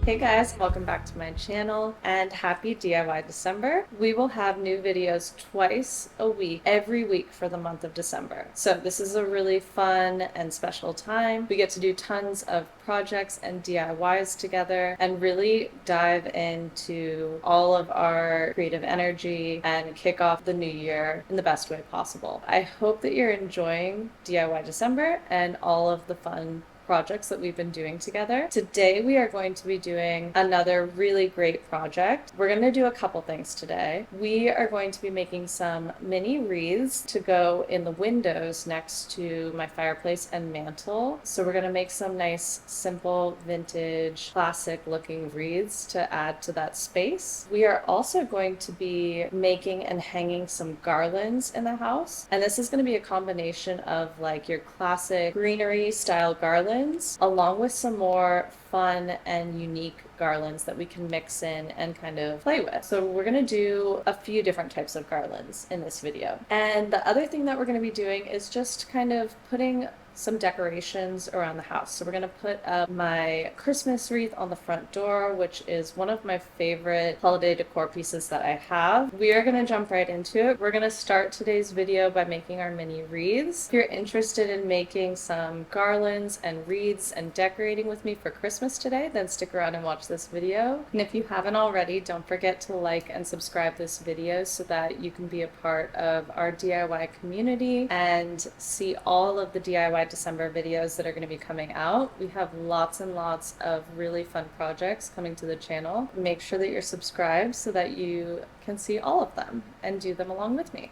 Hey guys, welcome back to my channel and happy DIY December. We will have new videos twice a week, every week for the month of December. So this is a really fun and special time. We get to do tons of projects and DIYs together and really dive into all of our creative energy and kick off the new year in the best way possible. I hope that you're enjoying DIY December and all of the fun projects that we've been doing together. Today we are going to be doing another really great project. We're going to do a couple things today. We are going to be making some mini wreaths to go in the windows next to my fireplace and mantle. So we're going to make some nice, simple, vintage, classic looking wreaths to add to that space. We are also going to be making and hanging some garlands in the house. And this is going to be a combination of like your classic greenery style garlands along with some more fun and unique garlands that we can mix in and kind of play with. So we're going to do a few different types of garlands in this video. And the other thing that we're going to be doing is just kind of putting some decorations around the house. So we're going to put up my Christmas wreath on the front door, which is one of my favorite holiday decor pieces that I have. We are going to jump right into it. We're going to start today's video by making our mini wreaths. If you're interested in making some garlands and wreaths and decorating with me for Christmas today, then stick around and watch this video. And if you haven't already, don't forget to like and subscribe this video so that you can be a part of our DIY community and see all of the DIY December videos that are going to be coming out. We have lots and lots of really fun projects coming to the channel. Make sure that you're subscribed so that you can see all of them and do them along with me.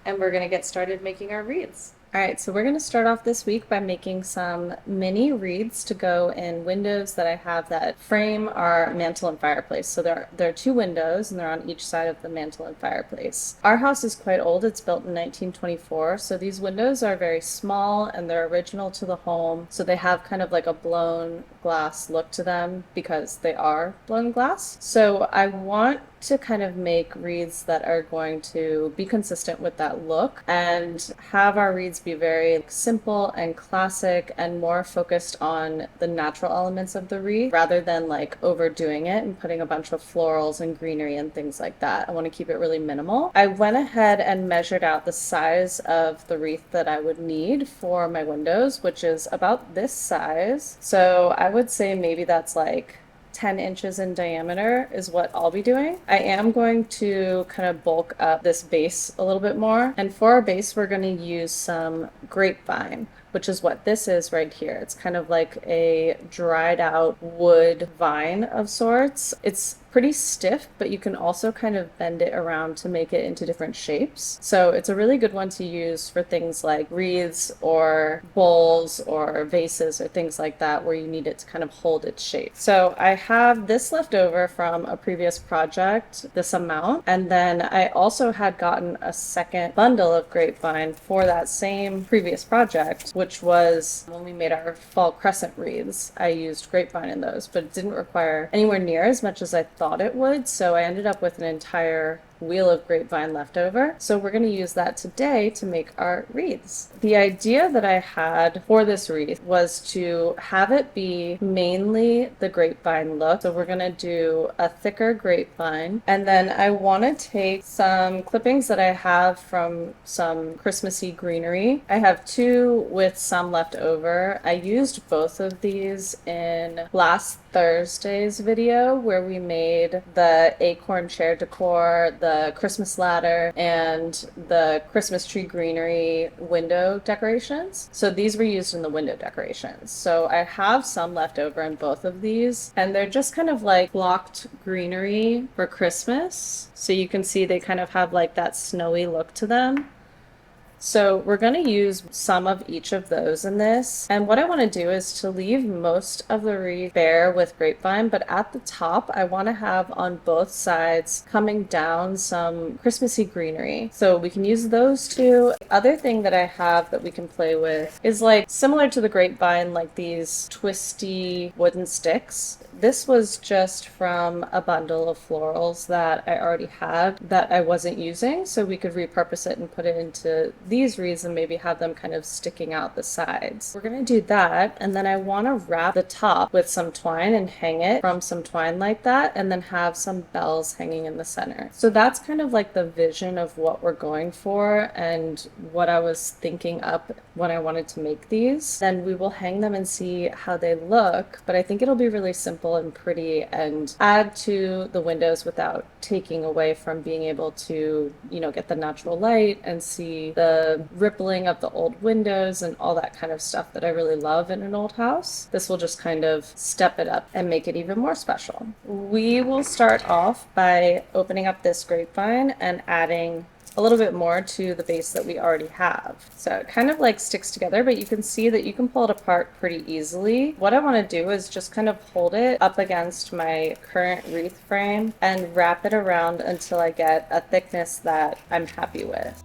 And we're going to get started making our wreaths. Alright, so we're going to start off this week by making some mini wreaths to go in windows that I have that frame our mantle and fireplace. So there are two windows and they're on each side of the mantle and fireplace. Our house is quite old. It's built in 1924, so these windows are very small and they're original to the home. So they have kind of like a blown glass look to them because they are blown glass. So I want to kind of make wreaths that are going to be consistent with that look and have our wreaths be very simple and classic and more focused on the natural elements of the wreath rather than like overdoing it and putting a bunch of florals and greenery and things like that. I want to keep it really minimal. I went ahead and measured out the size of the wreath that I would need for my windows, which is about this size. So I would say maybe that's like 10 inches in diameter is what I'll be doing. I am going to kind of bulk up this base a little bit more. And for our base, we're going to use some grapevine, which is what this is right here. It's kind of like a dried out wood vine of sorts. It's pretty stiff, but you can also kind of bend it around to make it into different shapes. So it's a really good one to use for things like wreaths or bowls or vases or things like that where you need it to kind of hold its shape. So I have this left over from a previous project, this amount, and then I also had gotten a second bundle of grapevine for that same previous project, which was when we made our fall crescent wreaths. I used grapevine in those, but it didn't require anywhere near as much as I thought it would, so I ended up with an entire wheel of grapevine left over. So we're going to use that today to make our wreaths. The idea that I had for this wreath was to have it be mainly the grapevine look. So we're going to do a thicker grapevine, and then I want to take some clippings that I have from some Christmassy greenery. I have two with some left over. I used both of these in last Thursday's video where we made the acorn chair decor, the Christmas ladder, and the Christmas tree greenery window decorations. So these were used in the window decorations. So I have some left over in both of these, and they're just kind of like blocked greenery for Christmas. So you can see they kind of have like that snowy look to them. So we're going to use some of each of those in this. And what I want to do is to leave most of the wreath bare with grapevine, but at the top I want to have on both sides coming down some Christmassy greenery. So we can use those two. The other thing that I have that we can play with is like similar to the grapevine, like these twisty wooden sticks. this was just from a bundle of florals that I already had that I wasn't using, so we could repurpose it and put it into these wreaths and maybe have them kind of sticking out the sides. We're gonna do that, and then I want to wrap the top with some twine and hang it from some twine like that, and then have some bells hanging in the center. So that's kind of like the vision of what we're going for and what I was thinking up when I wanted to make these. Then we will hang them and see how they look, but I think it'll be really simple and pretty and add to the windows without taking away from being able to, you know, get the natural light and see the rippling of the old windows and all that kind of stuff that I really love in an old house. This will just kind of step it up and make it even more special. We will start off by opening up this grapevine and adding a little bit more to the base that we already have. So it kind of like sticks together, but you can see that you can pull it apart pretty easily. What I want to do is just kind of hold it up against my current wreath frame and wrap it around until I get a thickness that I'm happy with.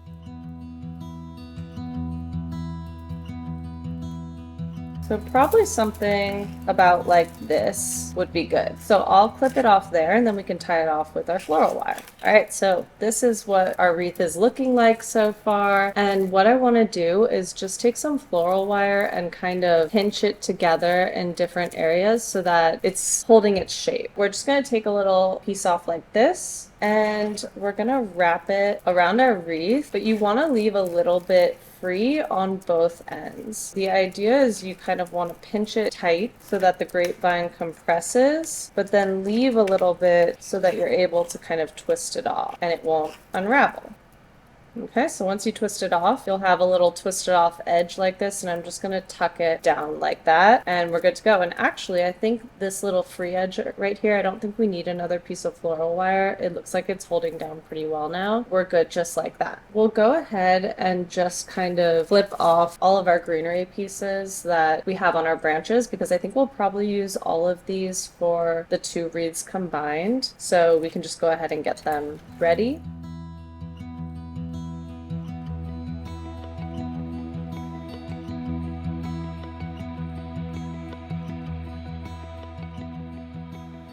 So probably something about like this would be good. So I'll clip it off there and then we can tie it off with our floral wire. All right, so this is what our wreath is looking like so far. And what I want to do is just take some floral wire and kind of pinch it together in different areas so that it's holding its shape. We're just going to take a little piece off like this, and we're gonna wrap it around our wreath, but you want to leave a little bit free on both ends. The idea is you kind of want to pinch it tight so that the grapevine compresses, but then leave a little bit so that you're able to kind of twist it off and it won't unravel. Okay, so once you twist it off, you'll have a little twisted off edge like this, and I'm just going to tuck it down like that, and we're good to go. And actually, I think this little free edge right here, I don't think we need another piece of floral wire. It looks like it's holding down pretty well now. We're good just like that. We'll go ahead and just kind of flip off all of our greenery pieces that we have on our branches, because I think we'll probably use all of these for the two wreaths combined. So we can just go ahead and get them ready.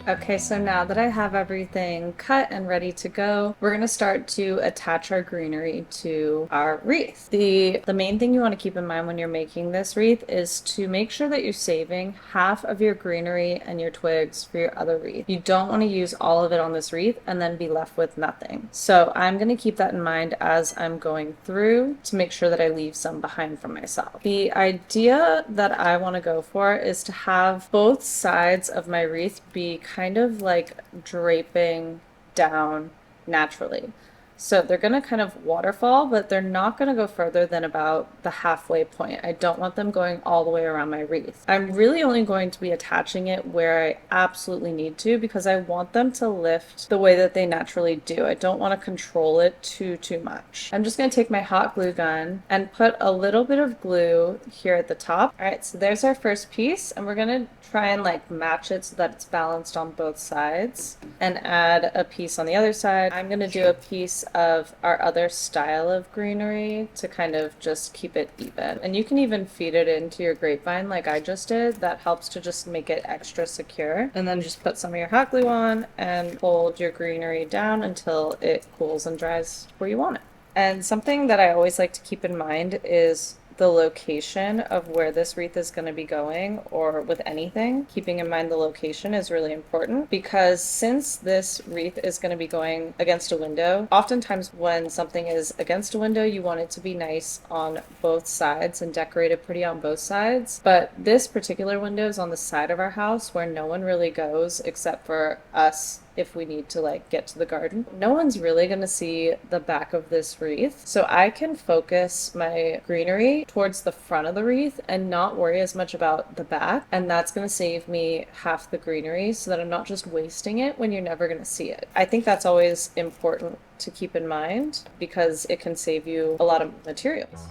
Okay, so now that I have everything cut and ready to go, we're gonna start to attach our greenery to our wreath. The main thing you want to keep in mind when you're making this wreath is to make sure that you're saving half of your greenery and your twigs for your other wreath. You don't want to use all of it on this wreath and then be left with nothing. So I'm gonna keep that in mind as I'm going through to make sure that I leave some behind for myself. The idea that I want to go for is to have both sides of my wreath be kind of like draping down naturally. So they're going to kind of waterfall, but they're not going to go further than about the halfway point. I don't want them going all the way around my wreath. I'm really only going to be attaching it where I absolutely need to, because I want them to lift the way that they naturally do. I don't want to control it too much. I'm just going to take my hot glue gun and put a little bit of glue here at the top. All right, so there's our first piece, and we're going to try and like match it so that it's balanced on both sides, and add a piece on the other side. I'm going to do a piece of our other style of greenery to kind of just keep it even. And you can even feed it into your grapevine like I just did. That helps to just make it extra secure. And then just put some of your hot glue on and hold your greenery down until it cools and dries where you want it. And something that I always like to keep in mind is the location of where this wreath is going to be going, or with anything. Keeping in mind the location is really important, because since this wreath is going to be going against a window, oftentimes when something is against a window, you want it to be nice on both sides and decorated pretty on both sides. But this particular window is on the side of our house where no one really goes except for us if we need to like get to the garden. No one's really going to see the back of this wreath, so I can focus my greenery towards the front of the wreath and not worry as much about the back, and that's going to save me half the greenery so that I'm not just wasting it when you're never going to see it. I think that's always important to keep in mind, because it can save you a lot of materials.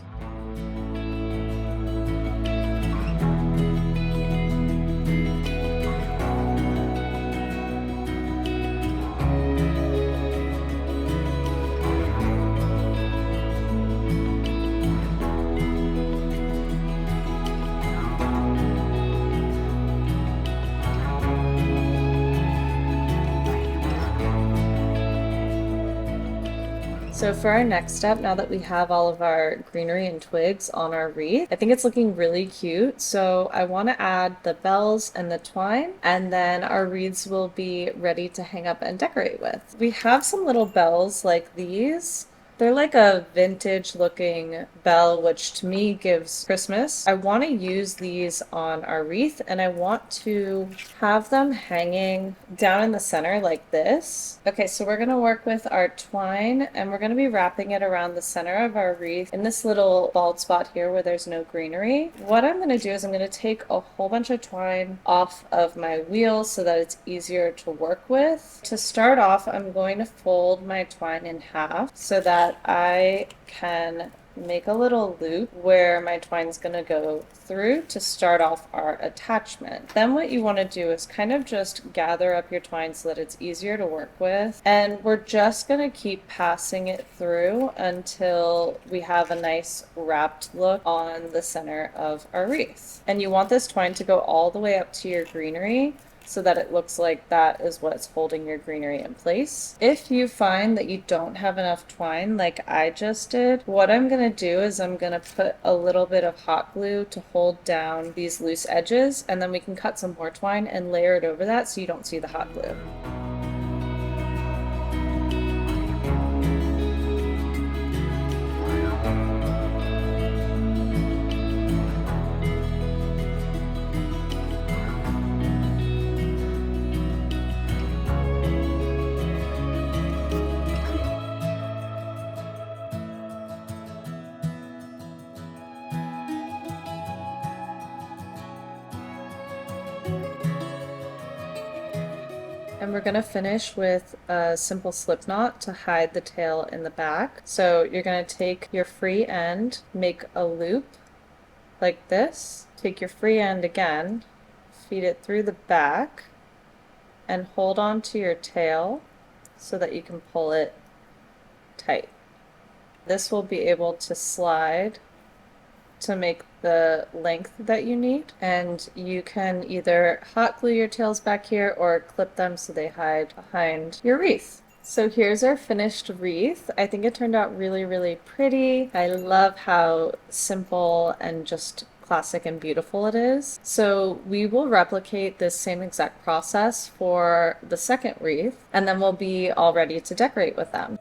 So for our next step, now that we have all of our greenery and twigs on our wreath, I think it's looking really cute. So I want to add the bells and the twine, and then our wreaths will be ready to hang up and decorate with. We have some little bells like these. They're like a vintage looking bell, which to me gives Christmas. I want to use these on our wreath, and I want to have them hanging down in the center like this. Okay, so we're going to work with our twine, and we're going to be wrapping it around the center of our wreath in this little bald spot here where there's no greenery. What I'm going to do is I'm going to take a whole bunch of twine off of my wheel so that it's easier to work with. To start off, I'm going to fold my twine in half so that I can make a little loop where my twine's going to go through to start off our attachment. Then what you want to do is kind of just gather up your twine so that it's easier to work with, and we're just going to keep passing it through until we have a nice wrapped look on the center of our wreath. And you want this twine to go all the way up to your greenery so that it looks like that is what's holding your greenery in place. If you find that you don't have enough twine like I just did, what I'm going to do is I'm going to put a little bit of hot glue to hold down these loose edges, and then we can cut some more twine and layer it over that so you don't see the hot glue. And we're going to finish with a simple slip knot to hide the tail in the back. So you're going to take your free end, make a loop like this, take your free end again, feed it through the back, and hold on to your tail so that you can pull it tight. This will be able to slide to make the length that you need, and you can either hot glue your tails back here or clip them so they hide behind your wreath. So here's our finished wreath. I think it turned out really, really pretty. I love how simple and just classic and beautiful it is. So we will replicate this same exact process for the second wreath, and then we'll be all ready to decorate with them.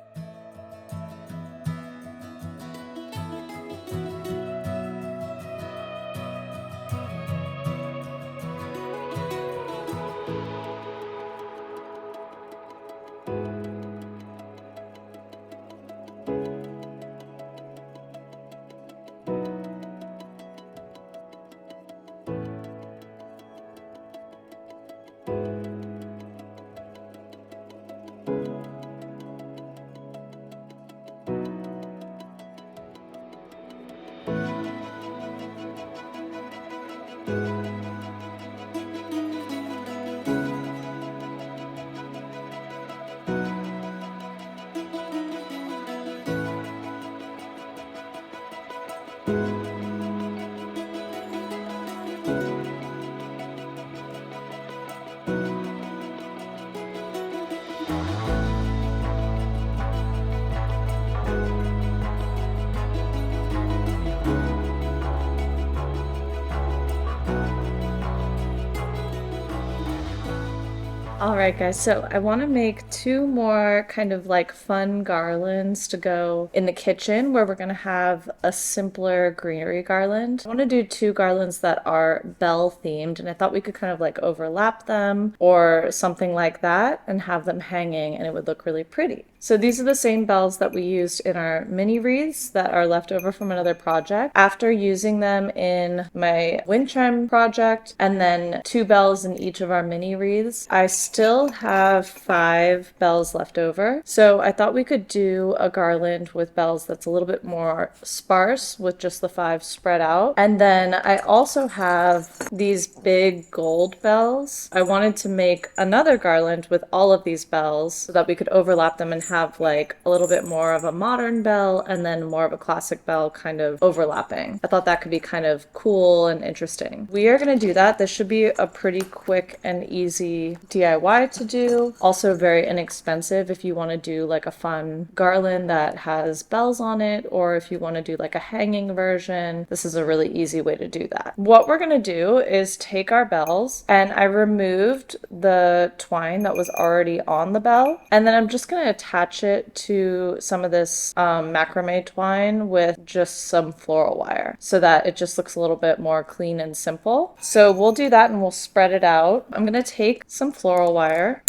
All right, guys, so I want to make two more kind of like fun garlands to go in the kitchen where we're going to have a simpler greenery garland. I want to do two garlands that are bell themed, and I thought we could kind of like overlap them or something like that and have them hanging, and it would look really pretty. So these are the same bells that we used in our mini wreaths that are left over from another project. After using them in my wind chime project and then 2 bells in each of our mini wreaths, I still have 5 bells left over. So I thought we could do a garland with bells that's a little bit more sparse with just the 5 spread out. And then I also have these big gold bells. I wanted to make another garland with all of these bells so that we could overlap them and have like a little bit more of a modern bell and then more of a classic bell kind of overlapping. I thought that could be kind of cool and interesting. We are going to do that. This should be a pretty quick and easy DIY to do. Also very inexpensive if you want to do like a fun garland that has bells on it, or if you want to do like a hanging version. This is a really easy way to do that. What we're going to do is take our bells, and I removed the twine that was already on the bell, and then I'm just going to attach it to some of this macrame twine with just some floral wire so that it just looks a little bit more clean and simple. So we'll do that and we'll spread it out. I'm going to take some floral wire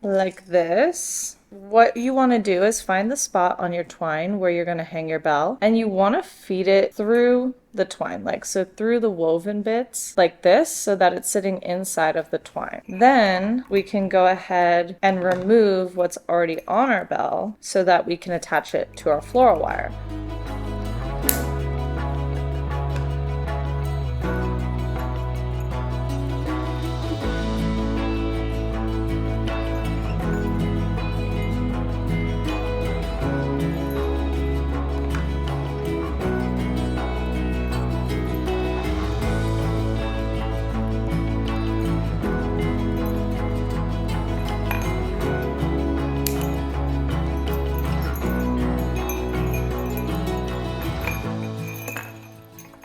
like this. What you want to do is find the spot on your twine where you're going to hang your bell, and you want to feed it through the twine, like so through the woven bits like this, so that it's sitting inside of the twine. Then we can go ahead and remove what's already on our bell so that we can attach it to our floral wire.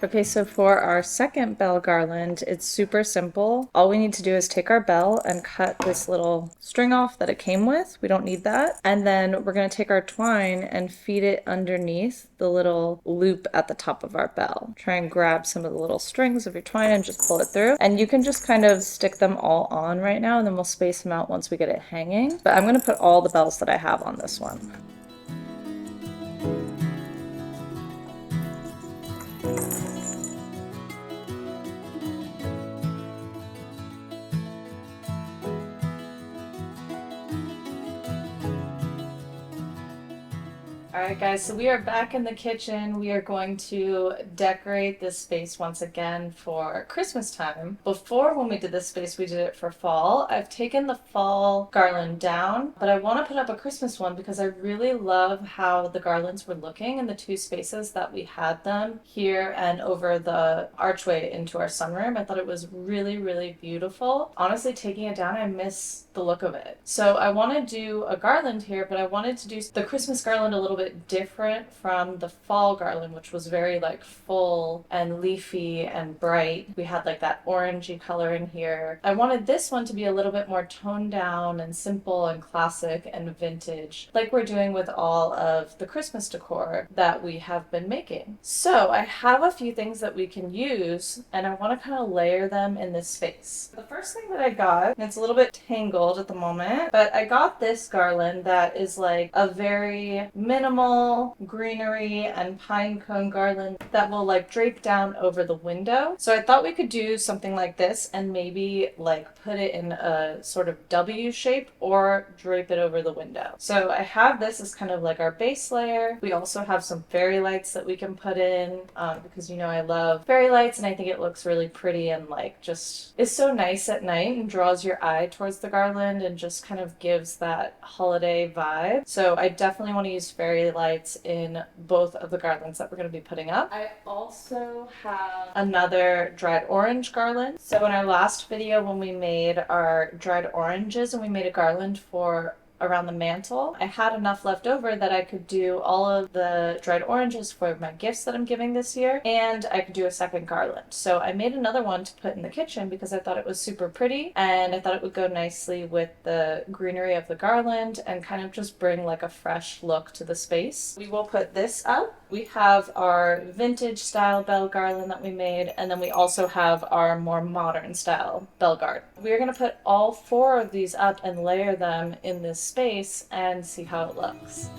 Okay, so for our second bell garland, it's super simple. All we need to do is take our bell and cut this little string off that it came with. We don't need that. And then we're going to take our twine and feed it underneath the little loop at the top of our bell. Try and grab some of the little strings of your twine and just pull it through. And you can just kind of stick them all on right now, and then we'll space them out once we get it hanging. But I'm going to put all the bells that I have on this one. Alright guys, so we are back in the kitchen. We are going to decorate this space once again for Christmas time. Before, when we did this space, we did it for fall. I've taken the fall garland down, but I want to put up a Christmas one because I really love how the garlands were looking in the two spaces that we had them, here and over the archway into our sunroom. I thought it was really, really beautiful. Honestly, taking it down, I miss the look of it. So I want to do a garland here, but I wanted to do the Christmas garland a little bit different from the fall garland, which was very like full and leafy and bright. We had like that orangey color in here. I wanted this one to be a little bit more toned down and simple and classic and vintage, like we're doing with all of the Christmas decor that we have been making. So I have a few things that we can use, and I want to kind of layer them in this space. The first thing that I got, and it's a little bit tangled at the moment, but I got this garland that is like a very minimal greenery and pine cone garland that will like drape down over the window. So I thought we could do something like this and maybe like put it in a sort of W shape or drape it over the window. So I have this as kind of like our base layer. We also have some fairy lights that we can put in because you know I love fairy lights, and I think it looks really pretty and like just is so nice at night and draws your eye towards the garland and just kind of gives that holiday vibe. So I definitely want to use fairy lights in both of the garlands that we're going to be putting up. I also have another dried orange garland. So in our last video when we made our dried oranges and we made a garland for around the mantle, I had enough left over that I could do all of the dried oranges for my gifts that I'm giving this year, and I could do a second garland. So I made another one to put in the kitchen because I thought it was super pretty and I thought it would go nicely with the greenery of the garland and kind of just bring like a fresh look to the space. We will put this up. We have our vintage style bell garland that we made, and then we also have our more modern style bell guard. We are going to put all four of these up and layer them in this space and see how it looks.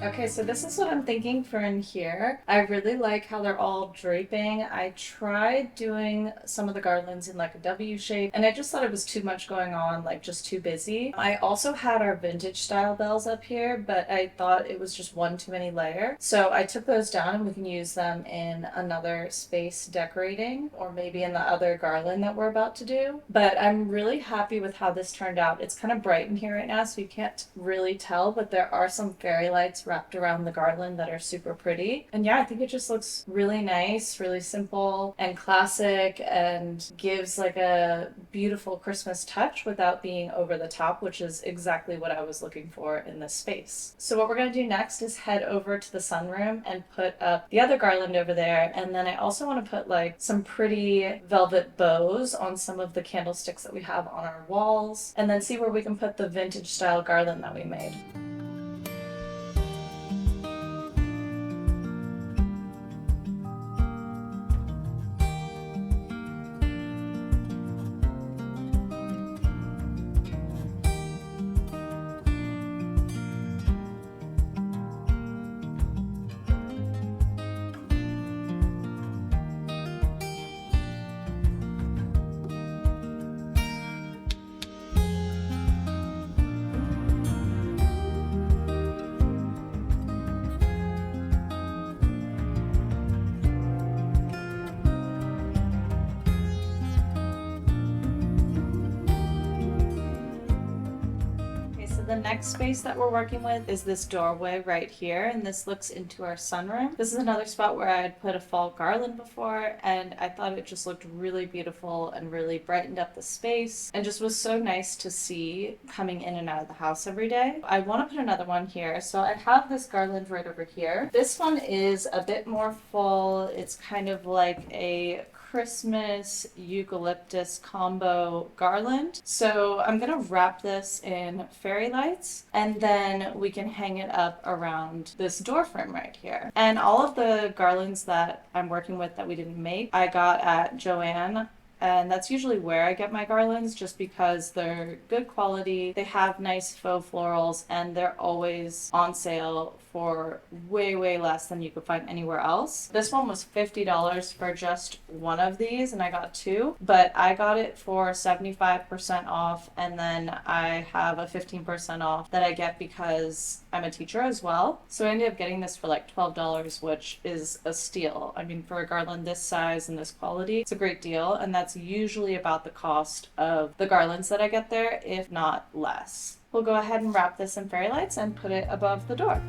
Okay, so this is what I'm thinking for in here. I really like how they're all draping. I tried doing some of the garlands in like a W shape, and I just thought it was too much going on, like just too busy. I also had our vintage style bells up here, but I thought it was just one too many layer. So I took those down and we can use them in another space decorating, or maybe in the other garland that we're about to do. But I'm really happy with how this turned out. It's kind of bright in here right now, so you can't really tell, but there are some fairy lights wrapped around the garland that are super pretty. And yeah, I think it just looks really nice, really simple and classic, and gives like a beautiful Christmas touch without being over the top, which is exactly what I was looking for in this space. So what we're going to do next is head over to the sunroom and put up the other garland over there. And then I also want to put like some pretty velvet bows on some of the candlesticks that we have on our walls, and then see where we can put the vintage style garland that we made. The next space that we're working with is this doorway right here, and this looks into our sunroom. This is another spot where I had put a fall garland before, and I thought it just looked really beautiful and really brightened up the space and just was so nice to see coming in and out of the house every day. I want to put another one here, so I have this garland right over here. This one is a bit more full. It's kind of like a Christmas eucalyptus combo garland. So I'm gonna wrap this in fairy lights, and then we can hang it up around this door frame right here. And all of the garlands that I'm working with that we didn't make, I got at Joann. And that's usually where I get my garlands, just because they're good quality, they have nice faux florals, and they're always on sale for way, way less than you could find anywhere else. This one was $50 for just one of these, and I got two, but I got it for 75% off, and then I have a 15% off that I get because I'm a teacher as well. So I ended up getting this for like $12, which is a steal. I mean, for a garland this size and this quality, it's a great deal, and that's usually about the cost of the garlands that I get there, if not less. We'll go ahead and wrap this in fairy lights and put it above the door.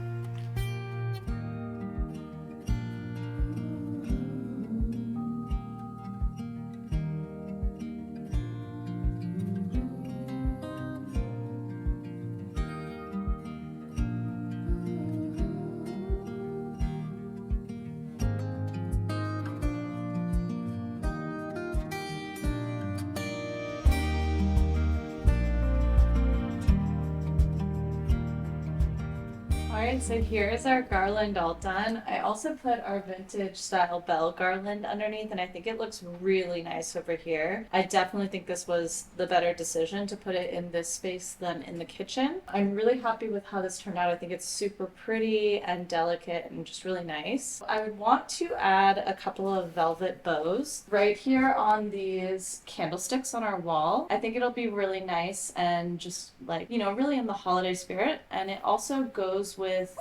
Alright, so here's our garland all done. I also put our vintage style bell garland underneath, and I think it looks really nice over here. I definitely think this was the better decision to put it in this space than in the kitchen. I'm really happy with how this turned out. I think it's super pretty and delicate and just really nice. I would want to add a couple of velvet bows right here on these candlesticks on our wall. I think it'll be really nice and just like, you know, really in the holiday spirit. And it also goes with,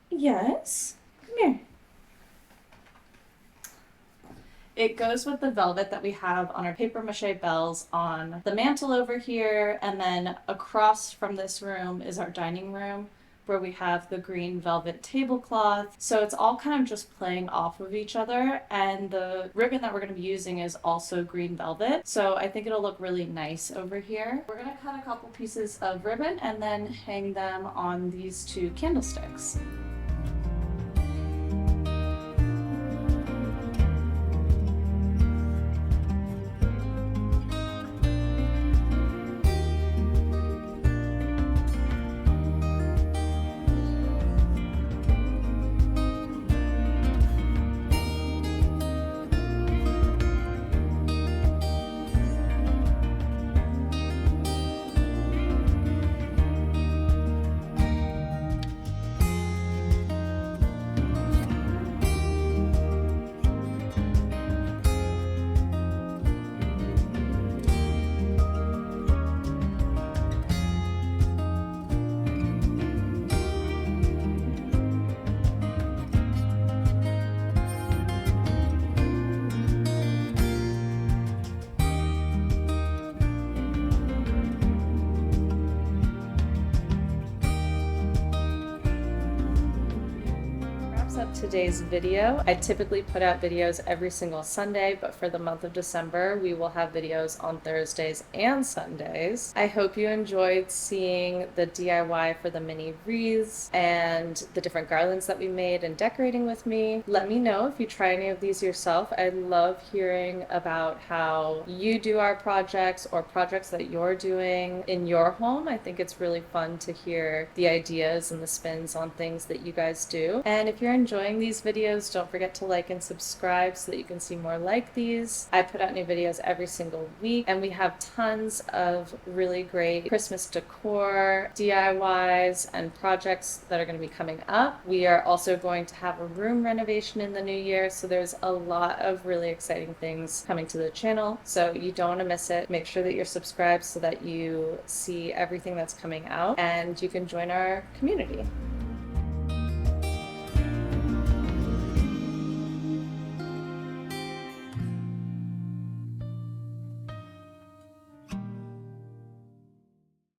yes, come here. It goes with the velvet that we have on our paper mache bells on the mantle over here, and then across from this room is our dining room, where we have the green velvet tablecloth. So it's all kind of just playing off of each other, and the ribbon that we're going to be using is also green velvet. So I think it'll look really nice over here. We're going to cut a couple pieces of ribbon and then hang them on these two candlesticks. wraps up today's video. I typically put out videos every single Sunday, but for the month of December, we will have videos on Thursdays and Sundays. I hope you enjoyed seeing the DIY for the mini wreaths and the different garlands that we made and decorating with me. Let me know if you try any of these yourself. I love hearing about how you do our projects or projects that you're doing in your home. I think it's really fun to hear the ideas and the spins on things that you guys do. And if you're enjoying these videos, don't forget to like and subscribe so that you can see more like these. I put out new videos every single week, and we have tons of really great Christmas decor, DIYs, and projects that are going to be coming up. We are also going to have a room renovation in the new year, so there's a lot of really exciting things coming to the channel, so you don't want to miss it. Make sure that you're subscribed so that you see everything that's coming out and you can join our community.